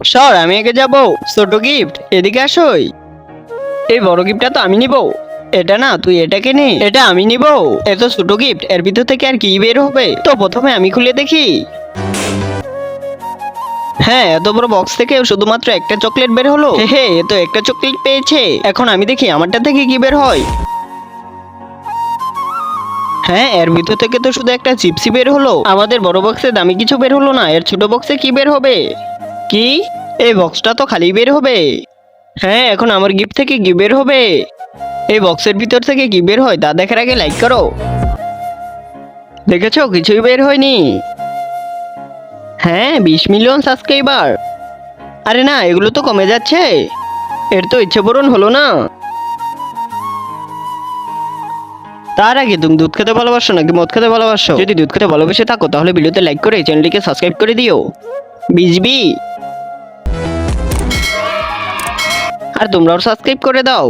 সর, আমি আগে যাব। ছোট গিফট, এদিকে আসোই। এই বড় গিফটটা তো আমি নিব। এটা না, তুই এটাকে নে। এটা আমি নিব। এত ছোট গিফট, এর ভিতর থেকে আর কি বের হবে? তো প্রথমে আমি খুলে দেখি। হ্যাঁ, এত বড় বক্স থেকে শুধুমাত্র একটা চকলেট বের হলো। হে হে, এ তো একটা চকলেট পেয়েছে। এখন আমি দেখি আমারটা থেকে কি বের হয়। হ্যাঁ, এর ভিতর থেকে তো শুধু একটা চিপসি বের হলো। আমাদের বড় বক্সে দামি কিছু বের হলো না, এর ছোট বক্সে কি বের হবে? কি? এই বক্সটা তো খালি বের হবে। হ্যাঁ, এখন আমার গিফট থেকে কি বের হবে? এই বক্সের ভিতর থেকে কি বের হয় তা দেখার আগে লাইক করো। দেখেছো, কিছুই বের হয়নি। হ্যাঁ, 20 মিলিয়ন সাবস্ক্রাইবার। আরে না, এগুলো তো কমে যাচ্ছে। এর তো ইচ্ছে পূরণ হলো না। তার আগে তুমি দুধ খেতে ভালোবাসো নাকি মদ খেতে ভালোবাসো? যদি দুধ খেতে ভালোবেসে থাকো তাহলে ভিডিওতে লাইক করে চ্যানেলটিকে সাবস্ক্রাইব করে দিও। বিজবি। আর তোমরাও সাবস্ক্রাইব করে দাও।